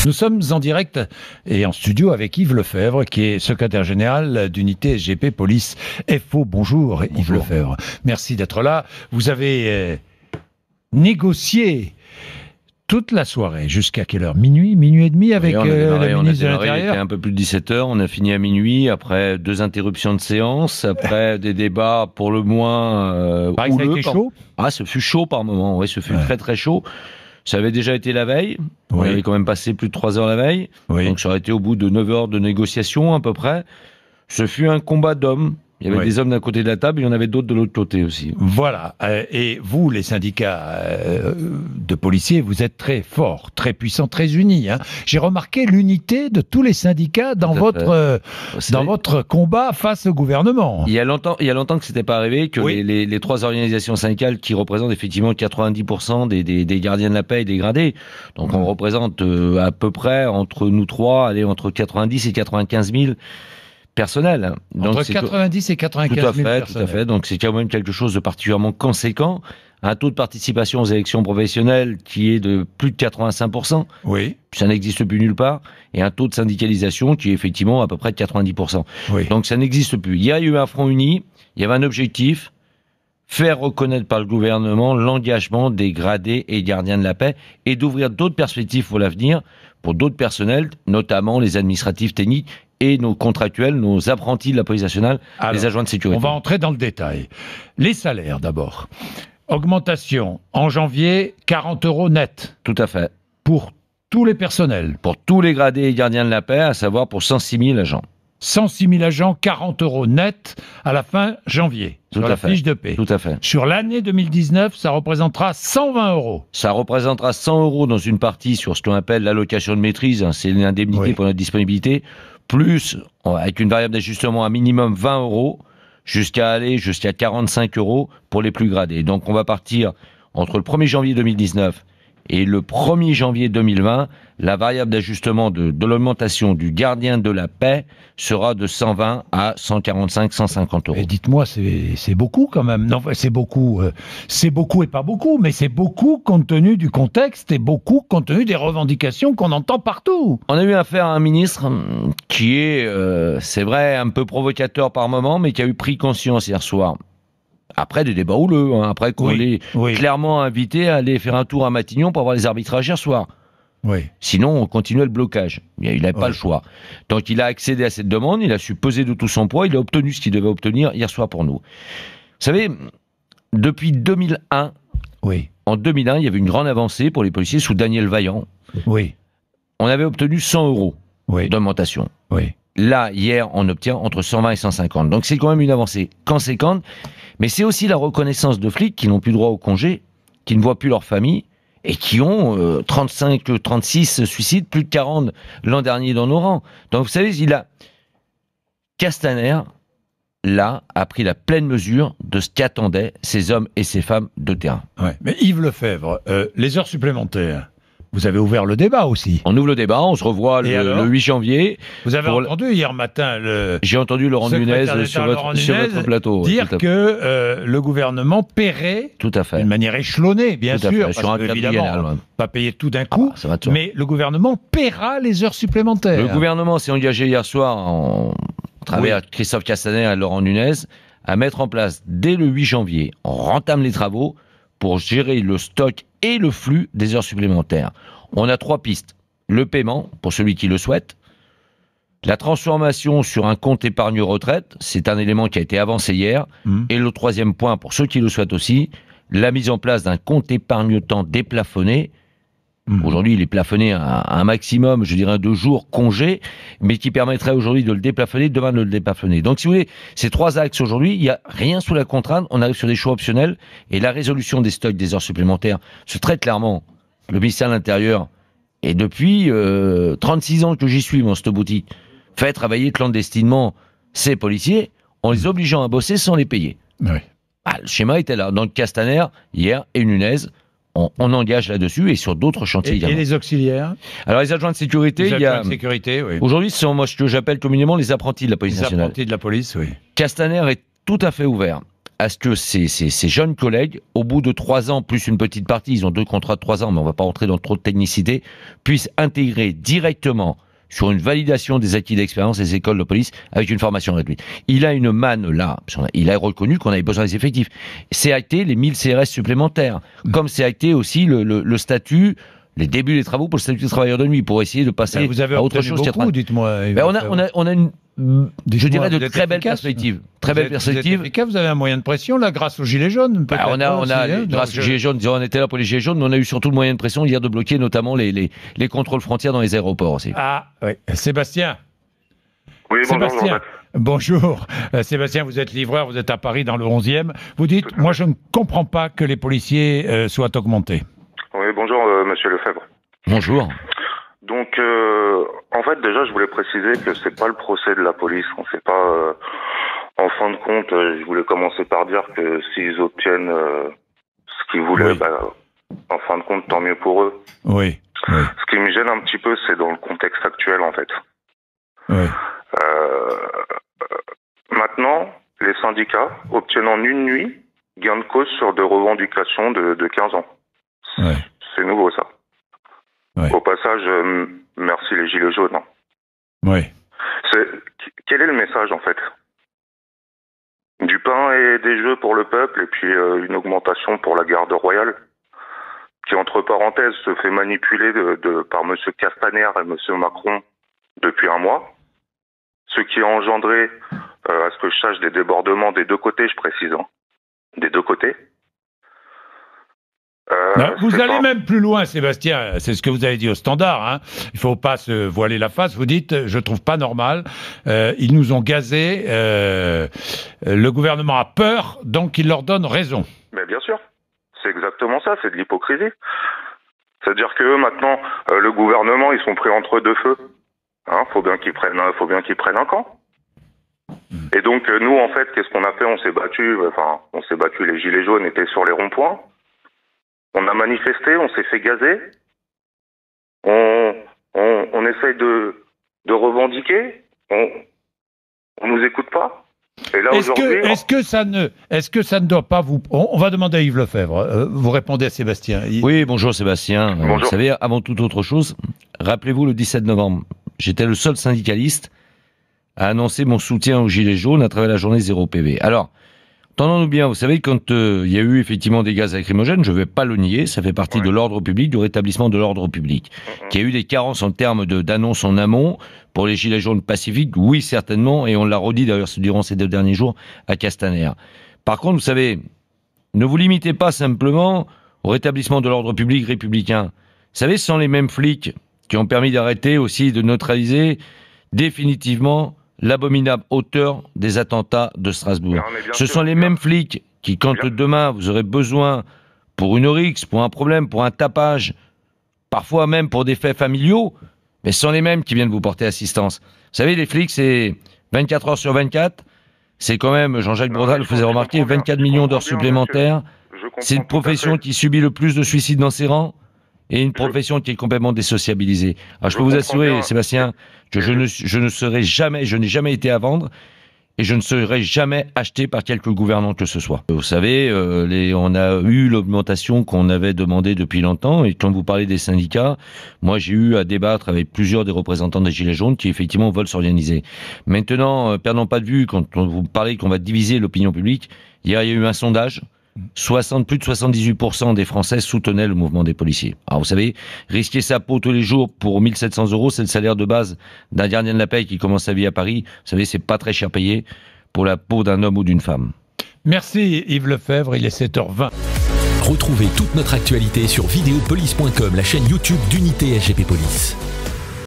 Nous sommes en direct et en studio avec Yves Lefebvre, qui est secrétaire général d'unité SGP Police FO. Bonjour, Yves Lefebvre. Merci d'être là. Vous avez négocié toute la soirée. Jusqu'à quelle heure? Minuit et demi avec la ministre de l'Intérieur? Il était un peu plus de 17h, on a fini à minuit, après 2 interruptions de séance, après des débats pour le moins ça a été chaud? Ah, ce fut chaud par moment, oui, ce fut très très chaud. Ça avait déjà été la veille, on avait quand même passé plus de 3 heures la veille, donc ça aurait été au bout de 9 heures de négociation à peu près. Ce fut un combat d'hommes. Il y avait des hommes d'un côté de la table, et il y en avait d'autres de l'autre côté aussi. Voilà. Et vous, les syndicats de policiers, vous êtes très forts, très puissants, très unis. Hein. J'ai remarqué l'unité de tous les syndicats dans votre combat face au gouvernement. Il y a longtemps que c'était pas arrivé, que les 3 organisations syndicales qui représentent effectivement 90% des gardiens de la paix et des gradés. Donc on représente à peu près, entre nous trois, entre 90 et 95 000 personnel. Donc entre 90 et 95 000 personnels. Tout à fait. Donc c'est quand même quelque chose de particulièrement conséquent. Un taux de participation aux élections professionnelles qui est de plus de 85%. Oui. Ça n'existe plus nulle part. Et un taux de syndicalisation qui est effectivement à peu près de 90%. Oui. Donc ça n'existe plus. Il y a eu un front uni. Il y avait un objectif. Faire reconnaître par le gouvernement l'engagement des gradés et gardiens de la paix et d'ouvrir d'autres perspectives pour l'avenir pour d'autres personnels, notamment les administratifs techniques et nos contractuels, nos apprentis de la police nationale, les adjoints de sécurité. On va entrer dans le détail. Les salaires d'abord. Augmentation en janvier, 40 € net. Tout à fait. Pour tous les personnels. Pour tous les gradés et gardiens de la paix, à savoir pour 106 000 agents. 106 000 agents, 40 € net à la fin janvier, sur la fiche de paie. Tout à fait. Sur l'année 2019, ça représentera 120 €. Ça représentera 100 € dans une partie sur ce qu'on appelle l'allocation de maîtrise, hein, c'est l'indemnité pour notre disponibilité, plus, avec une variable d'ajustement à minimum 20 € jusqu'à 45 € pour les plus gradés. Donc on va partir entre le 1er janvier 2019 et le 1er janvier 2020, la variable d'ajustement de l'augmentation du gardien de la paix sera de 120 à 145, 150 €. Et dites-moi, c'est beaucoup quand même. Non, c'est beaucoup et pas beaucoup, mais c'est beaucoup compte tenu du contexte et beaucoup compte tenu des revendications qu'on entend partout. On a eu affaire à un ministre qui est, c'est vrai, un peu provocateur par moment, mais qui a eu pris conscience hier soir. Après des débats houleux, hein, après qu'on l'ait clairement invité à aller faire un tour à Matignon pour voir les arbitrages hier soir. Sinon, on continuait le blocage. Il n'avait pas le choix. Donc, il a accédé à cette demande, il a su peser de tout son poids, il a obtenu ce qu'il devait obtenir hier soir pour nous. Vous savez, depuis 2001, en 2001, il y avait une grande avancée pour les policiers sous Daniel Vaillant. On avait obtenu 100 € d'augmentation. Là, hier, on obtient entre 120 et 150. Donc, c'est quand même une avancée conséquente. Mais c'est aussi la reconnaissance de flics qui n'ont plus droit au congé, qui ne voient plus leur famille, et qui ont 36 suicides, plus de 40 l'an dernier dans nos rangs. Donc, vous savez, Castaner, là, a pris la pleine mesure de ce qu'attendaient ces hommes et ces femmes de terrain. Mais Yves Lefebvre, les heures supplémentaires, vous avez ouvert le débat aussi. On ouvre le débat, on se revoit le 8 janvier. Vous avez entendu hier matin J'ai entendu Laurent Nunez sur votre plateau dire que le gouvernement paierait d'une manière échelonnée, bien sûr, sur un évidemment, pas payer tout d'un coup, mais le gouvernement paiera les heures supplémentaires. Le gouvernement s'est engagé hier soir, à travers Christophe Castaner et Laurent Nunez, à mettre en place, dès le 8 janvier, on entame les travaux pour gérer le stock et le flux des heures supplémentaires. On a 3 pistes. Le paiement, pour celui qui le souhaite. La transformation sur un compte épargne retraite, c'est un élément qui a été avancé hier. Et le 3e point, pour ceux qui le souhaitent aussi, la mise en place d'un compte épargne-temps déplafonné. Aujourd'hui, il est plafonné à un maximum, je dirais, de jours congés, mais qui permettrait aujourd'hui de le déplafonner, demain de le déplafonner. Donc, si vous voulez, ces 3 axes aujourd'hui, il n'y a rien sous la contrainte, on arrive sur des choix optionnels, et la résolution des stocks des heures supplémentaires se traite clairement. Le ministère de l'Intérieur, et depuis 36 ans que j'y suis, dans cette boutique, fait travailler clandestinement ces policiers, en les obligeant à bosser sans les payer. Le schéma était là. Donc, Castaner, hier, et Nunez, on engage là-dessus et sur d'autres chantiers également. Et les auxiliaires? Alors les adjoints de sécurité, aujourd'hui ce sont moi ce que j'appelle communément les apprentis de la police nationale. Les apprentis de la police, Castaner est tout à fait ouvert à ce que ces jeunes collègues, au bout de 3 ans, plus une petite partie, ils ont 2 contrats de 3 ans, mais on ne va pas rentrer dans trop de technicité, puissent intégrer directement sur une validation des acquis d'expérience des écoles de police avec une formation réduite. Il a une manne là, il a reconnu qu'on avait besoin des effectifs. C'est acté les 1000 CRS supplémentaires, comme c'est acté aussi le statut, les débuts des travaux pour le statut de travailleur de nuit, pour essayer de passer vous avez à autre chose. Beaucoup, dites-moi. On a une, je dirais, de très belles perspectives. Très belles perspectives. Vous avez un moyen de pression là, grâce aux Gilets jaunes. Grâce aux Gilets jaunes, on était là pour les Gilets jaunes, mais on a eu surtout le moyen de pression hier de bloquer notamment les contrôles frontières dans les aéroports aussi. Ah oui, Sébastien. Oui, Sébastien. Bonjour. Sébastien, vous êtes livreur, vous êtes à Paris dans le 11e. Vous dites, moi je ne comprends pas que les policiers soient augmentés. Oui, bonjour Monsieur Lefebvre. Bonjour. Donc, en fait, déjà, je voulais préciser que c'est pas le procès de la police. On sait pas. En fin de compte, je voulais commencer par dire que s'ils obtiennent ce qu'ils voulaient, en fin de compte, tant mieux pour eux. Oui. Ce qui me gêne un petit peu, c'est dans le contexte actuel, en fait. Oui. Maintenant, les syndicats obtiennent en une nuit gain de cause sur des revendications de 15 ans. Oui. C'est nouveau, ça. Oui. Au passage, merci les Gilets jaunes. Hein. Oui. Quel est le message, en fait? Du pain et des jeux pour le peuple, et puis une augmentation pour la garde royale, qui, entre parenthèses, se fait manipuler par M. Castaner et M. Macron depuis un mois. Ce qui a engendré, à ce que je sache, des débordements des deux côtés, je précise. Hein. Des deux côtés. Vous allez même plus loin, Sébastien. C'est ce que vous avez dit au Standard. Hein. Il ne faut pas se voiler la face. Vous dites, je trouve pas normal. Ils nous ont gazés. Le gouvernement a peur, donc il leur donne raison. Mais bien sûr. C'est exactement ça. C'est de l'hypocrisie. C'est-à-dire que eux, maintenant, le gouvernement, ils sont pris entre deux feux. Hein, faut bien qu'ils prennent un camp. Et donc, nous, en fait, qu'est-ce qu'on a fait? On s'est battu. Les Gilets jaunes étaient sur les ronds-points. On a manifesté, on s'est fait gazer, on essaye de revendiquer, on nous écoute pas. Et là aujourd'hui, est-ce que ça ne doit pas vous... On va demander à Yves Lefebvre. Vous répondez à Sébastien. Oui, bonjour Sébastien. Bonjour. Vous savez, avant toute autre chose, rappelez-vous le 17 novembre, j'étais le seul syndicaliste à annoncer mon soutien aux Gilets jaunes à travers la journée 0 PV. Alors, entendons-nous bien, vous savez, quand il y a eu effectivement des gaz lacrymogènes, je ne vais pas le nier, ça fait partie de l'ordre public, du rétablissement de l'ordre public. Qu'il y a eu des carences en termes d'annonces en amont pour les Gilets jaunes pacifiques, oui, certainement, et on l'a redit d'ailleurs durant ces 2 derniers jours à Castaner. Par contre, vous savez, ne vous limitez pas simplement au rétablissement de l'ordre public républicain. Vous savez, ce sont les mêmes flics qui ont permis d'arrêter aussi, de neutraliser définitivement l'abominable auteur des attentats de Strasbourg. Ce sont les mêmes flics qui, quand demain vous aurez besoin pour une rixe, pour un problème, pour un tapage, parfois même pour des faits familiaux, mais ce sont les mêmes qui viennent vous porter assistance. Vous savez, les flics, c'est 24 heures sur 24, c'est quand même, Jean-Jacques Bourdal le faisait remarquer, 24 millions d'heures supplémentaires. C'est une profession qui subit le plus de suicides dans ses rangs, et une profession qui est complètement désociabilisée. Alors je peux vous assurer, Sébastien, que je ne serai jamais, je n'ai jamais été à vendre, et je ne serai jamais acheté par quelque gouvernant que ce soit. Vous savez, on a eu l'augmentation qu'on avait demandée depuis longtemps, et quand vous parlez des syndicats, moi j'ai eu à débattre avec plusieurs des représentants des Gilets jaunes qui effectivement veulent s'organiser. Maintenant, perdons pas de vue, quand vous parlez qu'on va diviser l'opinion publique, hier il y a eu un sondage, plus de 78% des Français soutenaient le mouvement des policiers. Alors vous savez, risquer sa peau tous les jours pour 1 700 €, c'est le salaire de base d'un gardien de la paix qui commence sa vie à Paris. Vous savez, c'est pas très cher payé pour la peau d'un homme ou d'une femme. Merci Yves Lefebvre, il est 7h20. Retrouvez toute notre actualité sur videopolice.com, la chaîne YouTube d'Unité SGP Police.